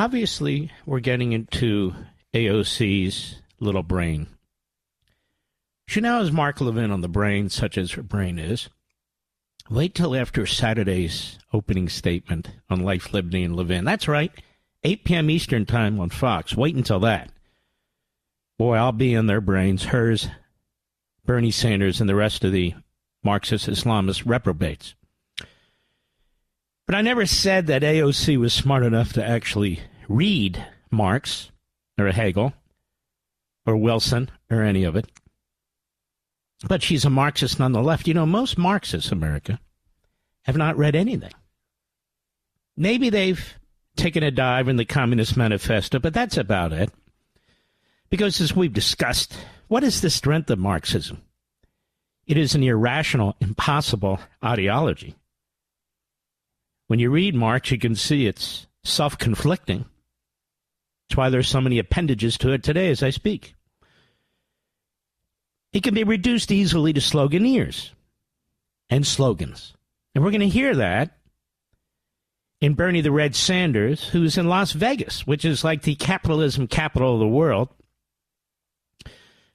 Obviously, we're getting into AOC's little brain. She now has Mark Levin on the brain, such as her brain is. Wait till after Saturday's opening statement on Life, Liberty, and Levin. That's right, 8 p.m. Eastern Time on Fox. Wait until that. Boy, I'll be in their brains, hers, Bernie Sanders, and the rest of the Marxist Islamist reprobates. But I never said that AOC was smart enough to actually read Marx or Hegel or Wilson or any of it. But she's a Marxist on the left. You know, most Marxists, America, have not read anything. Maybe they've taken a dive in the Communist Manifesto, but that's about it. Because as we've discussed, what is the strength of Marxism? It is an irrational, impossible ideology. When you read Marx, you can see it's self-conflicting. That's why there's so many appendages to it today as I speak. It can be reduced easily to sloganeers and slogans. And we're going to hear that in Bernie the Red Sanders, who's in Las Vegas, which is like the capitalism capital of the world.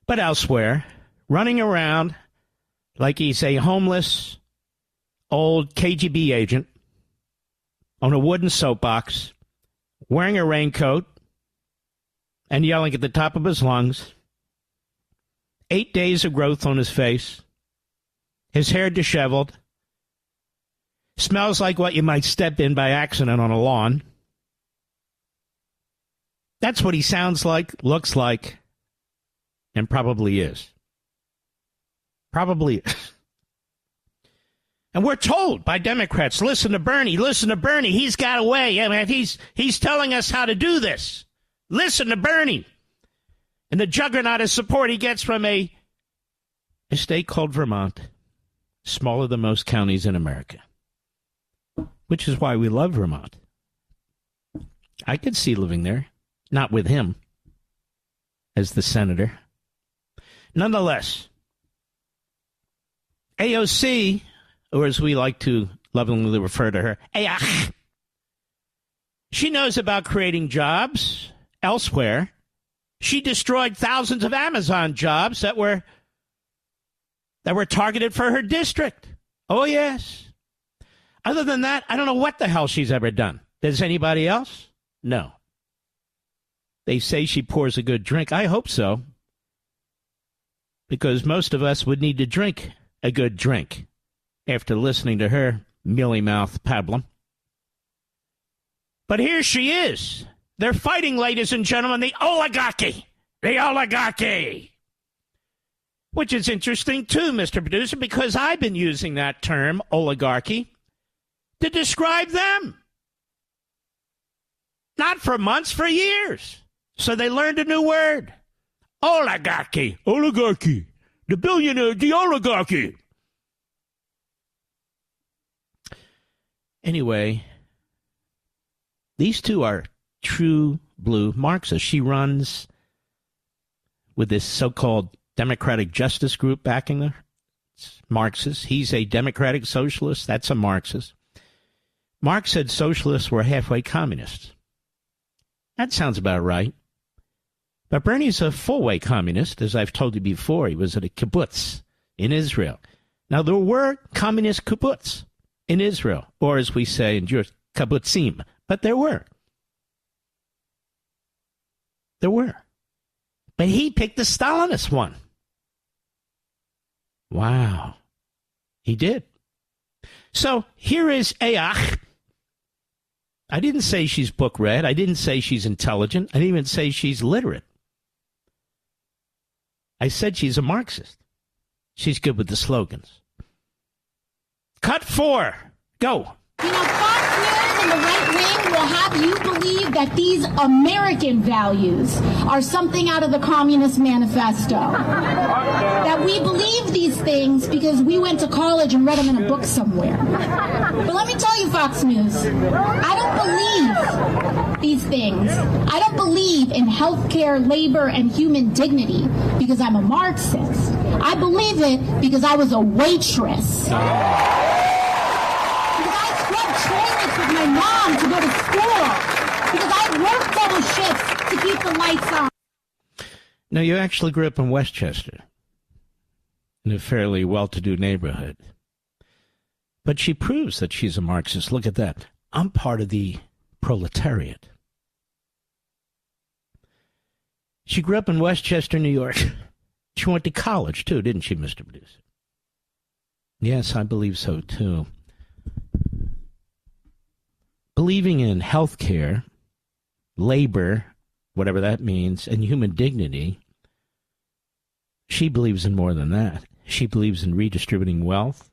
But elsewhere, running around like he's a homeless old KGB agent on a wooden soapbox, wearing a raincoat and yelling at the top of his lungs, 8 days of growth on his face, his hair disheveled, smells like what you might step in by accident on a lawn. That's what he sounds like, looks like, and probably is. Probably is. And we're told by Democrats, listen to Bernie, he's got a way. I mean, he's telling us how to do this. Listen to Bernie. And the juggernaut of support he gets from a state called Vermont, smaller than most counties in America, which is why we love Vermont. I could see living there, not with him as the senator. Nonetheless, AOC, or as we like to lovingly refer to her, AOC, she knows about creating jobs elsewhere. She destroyed thousands of Amazon jobs that were targeted for her district. Oh, yes. Other than that, I don't know what the hell she's ever done. Does anybody else? No. They say she pours a good drink. I hope so. Because most of us would need to drink a good drink after listening to her mealy-mouthed pablum. But here she is. They're fighting, ladies and gentlemen, the oligarchy. The oligarchy. Which is interesting, too, Mr. Producer, because I've been using that term, oligarchy, to describe them. Not for months, for years. So they learned a new word. Oligarchy. Oligarchy. The billionaire, the oligarchy. Anyway, these two are true blue Marxists. She runs with this so-called Democratic Justice Group backing her. It's Marxist. He's a Democratic Socialist. That's a Marxist. Marx said socialists were halfway communists. That sounds about right. But Bernie's a full-way communist, as I've told you before. He was at a kibbutz in Israel. Now, there were communist kibbutz in Israel, or as we say in Jewish, kibbutzim. But there were. There were. But he picked the Stalinist one. Wow. He did. So here is AOC. I didn't say she's book read. I didn't say she's intelligent. I didn't even say she's literate. I said she's a Marxist. She's good with the slogans. Cut 4. Go. You know, Fox News and the right wing will have you believe that these American values are something out of the Communist Manifesto. That we believe these things because we went to college and read them in a book somewhere. But let me tell you, Fox News, I don't believe these things. I don't believe in healthcare, labor, and human dignity because I'm a Marxist. I believe it because I was a waitress. With my mom to go to school because I that work double shifts to keep the lights on. Now, you actually grew up in Westchester, in a fairly well-to-do neighborhood. But she proves that she's a Marxist. Look at that. I'm part of the proletariat. She grew up in Westchester, New York. She went to college, too, didn't she, Mr. Producer? Yes, I believe so, too. Believing in health care, labor, whatever that means, and human dignity, she believes in more than that. She believes in redistributing wealth.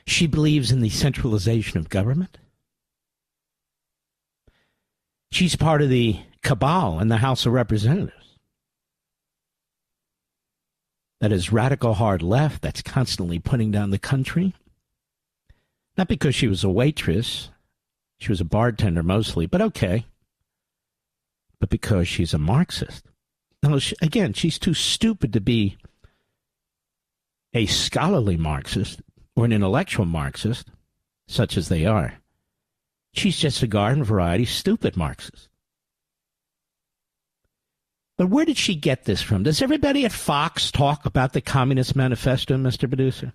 She believes in the centralization of government. She's part of the cabal in the House of Representatives. That is radical hard left that's constantly putting down the country. Not because she was a waitress. She was a bartender mostly, but okay. But because she's a Marxist. Now, again, she's too stupid to be a scholarly Marxist or an intellectual Marxist, such as they are. She's just a garden variety stupid Marxist. But where did she get this from? Does everybody at Fox talk about the Communist Manifesto, Mr. Producer?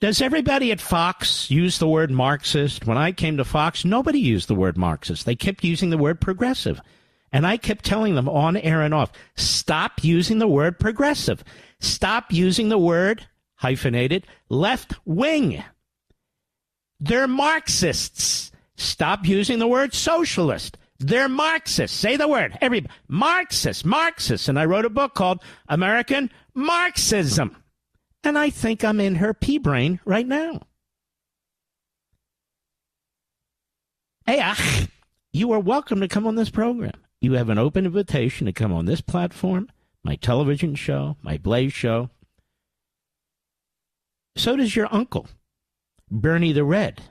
Does everybody at Fox use the word Marxist? When I came to Fox, nobody used the word Marxist. They kept using the word progressive. And I kept telling them on air and off, stop using the word progressive. Stop using the word, hyphenated, left wing. They're Marxists. Stop using the word socialist. They're Marxists. Say the word. Everybody. Marxist, Marxist. And I wrote a book called American Marxism. And I think I'm in her pea brain right now. Hey, you are welcome to come on this program. You have an open invitation to come on this platform, my television show, my Blaze show. So does your uncle, Bernie the Red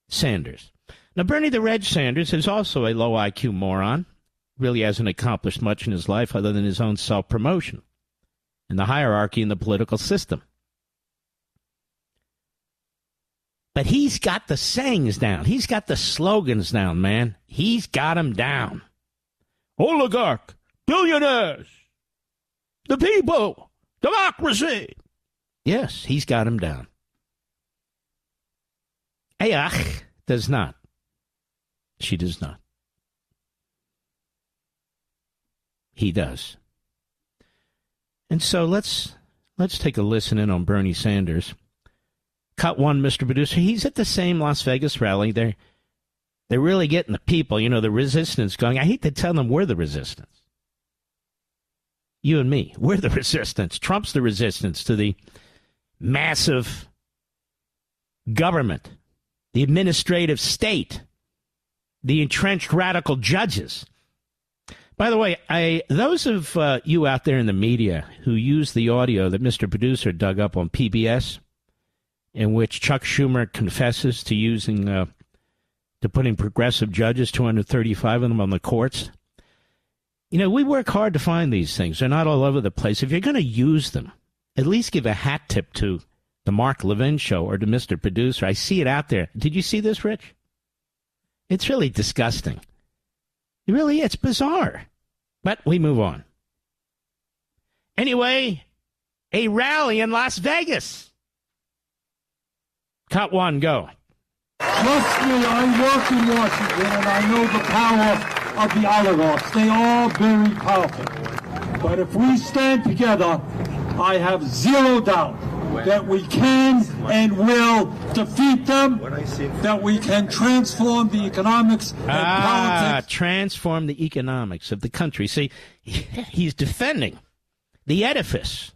Sanders. Now, Bernie the Red Sanders is also a low IQ moron. Really hasn't accomplished much in his life other than his own self-promotion and the hierarchy in the political system. But he's got the sayings down. He's got the slogans down, man. He's got them down. Oligarch, billionaires, the people, democracy. Yes, he's got them down. Ayach does not. She does not. He does. And so let's take a listen in on Bernie Sanders. Cut one, Mr. Producer. He's at the same Las Vegas rally. They're really getting the people, the resistance going. I hate to tell them we're the resistance. You and me, we're the resistance. Trump's the resistance to the massive government, the administrative state, the entrenched radical judges. By the way, those of you out there in the media who use the audio that Mr. Producer dug up on PBS, in which Chuck Schumer confesses to putting progressive judges, 235 of them, on the courts. We work hard to find these things. They're not all over the place. If you're going to use them, at least give a hat tip to the Mark Levin Show or to Mr. Producer. I see it out there. Did you see this, Rich? It's really disgusting. It really is. It's bizarre. But we move on. Anyway, a rally in Las Vegas. Cut one, go. Trust me, I work in Washington, and I know the power of the oligarchs. They are very powerful. But if we stand together, I have zero doubt that we can and will defeat them, that we can transform the economics and politics. Transform the economics of the country. See, he's defending the edifice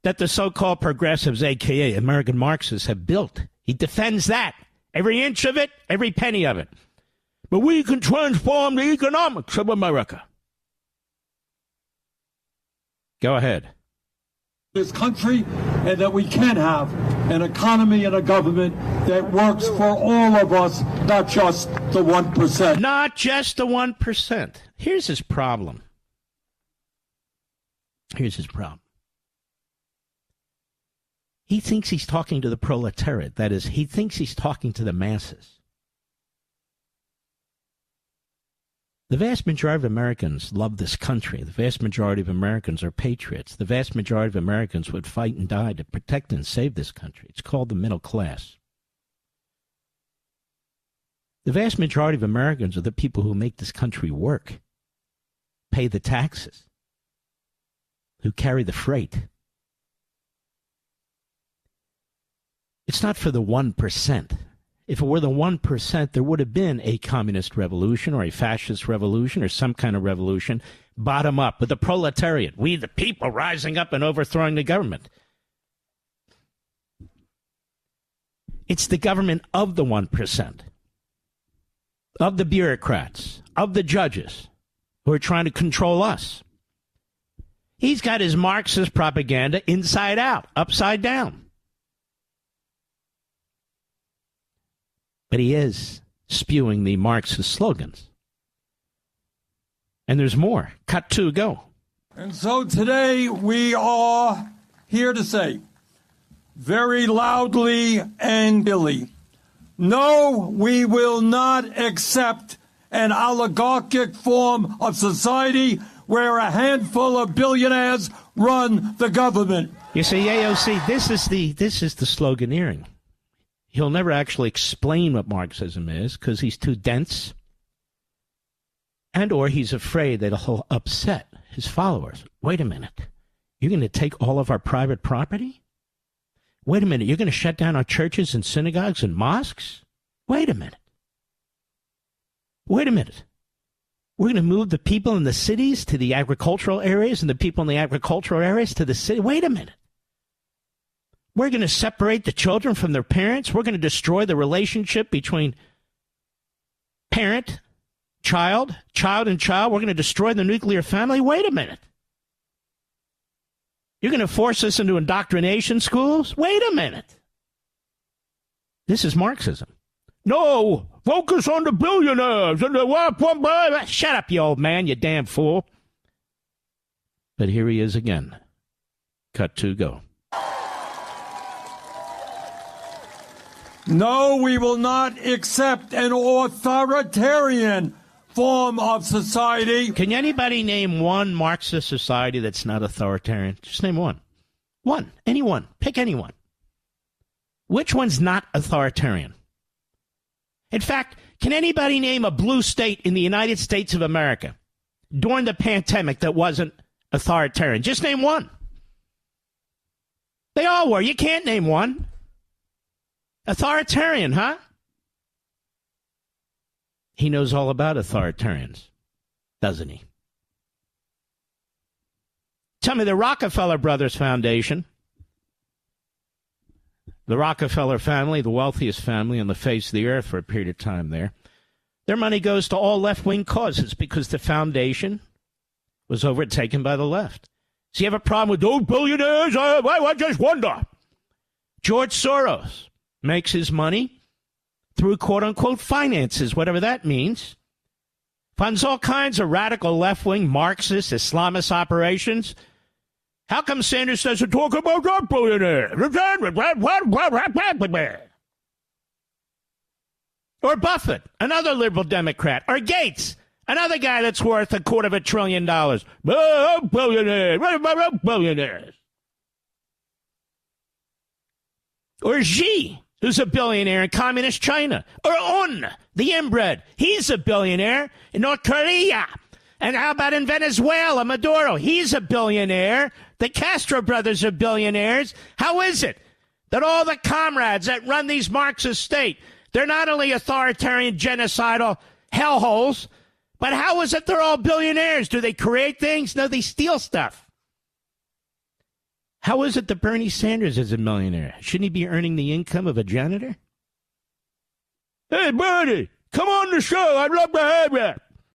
that the so-called progressives, a.k.a. American Marxists, have built. He defends that. Every inch of it, every penny of it. But we can transform the economics of America. Go ahead. This country, and that we can have an economy and a government that works for all of us, not just the 1%. Not just the 1%. Here's his problem. He thinks he's talking to the proletariat. That is, he thinks he's talking to the masses. The vast majority of Americans love this country. The vast majority of Americans are patriots. The vast majority of Americans would fight and die to protect and save this country. It's called the middle class. The vast majority of Americans are the people who make this country work, pay the taxes, who carry the freight. It's not for the 1%. If it were the 1%, there would have been a communist revolution or a fascist revolution or some kind of revolution, bottom up, with the proletariat, we the people rising up and overthrowing the government. It's the government of the 1%, of the bureaucrats, of the judges who are trying to control us. He's got his Marxist propaganda inside out, upside down. But he is spewing the Marxist slogans. And there's more. Cut 2, go. And so today we are here to say, very loudly and clearly, no, we will not accept an oligarchic form of society where a handful of billionaires run the government. You see, AOC, this is the sloganeering. He'll never actually explain what Marxism is because he's too dense, and or he's afraid that he'll upset his followers. Wait a minute. You're going to take all of our private property? Wait a minute. You're going to shut down our churches and synagogues and mosques? Wait a minute. Wait a minute. We're going to move the people in the cities to the agricultural areas and the people in the agricultural areas to the city? Wait a minute. We're going to separate the children from their parents. We're going to destroy the relationship between parent, child, child and child. We're going to destroy the nuclear family. Wait a minute. You're going to force us into indoctrination schools? Wait a minute. This is Marxism. No, focus on the billionaires and the shut up, you old man, you damn fool. But here he is again. Cut 2, go. No, we will not accept an authoritarian form of society. Can anybody name one Marxist society that's not authoritarian? Just name one. One. Anyone. Pick anyone. Which one's not authoritarian? In fact, can anybody name a blue state in the United States of America during the pandemic that wasn't authoritarian? Just name one. They all were. You can't name one. Authoritarian, huh? He knows all about authoritarians, doesn't he? Tell me, the Rockefeller Brothers Foundation, the Rockefeller family, the wealthiest family on the face of the earth for a period of time there, their money goes to all left-wing causes because the foundation was overtaken by the left. So you have a problem with those billionaires? I just wonder. George Soros makes his money through quote-unquote finances, whatever that means. Funds all kinds of radical left-wing Marxist, Islamist operations. How come Sanders doesn't talk about that billionaire? Or Buffett, another liberal Democrat. Or Gates, another guy that's worth $250 billion. Billionaires. Or Xi, who's a billionaire in communist China. Or Un, the inbred. He's a billionaire in North Korea. And how about in Venezuela, Maduro? He's a billionaire. The Castro brothers are billionaires. How is it that all the comrades that run these Marxist state, they're not only authoritarian, genocidal hellholes, but how is it they're all billionaires? Do they create things? No, they steal stuff. How is it that Bernie Sanders is a millionaire? Shouldn't he be earning the income of a janitor? Hey, Bernie, come on the show. I'd love to have you.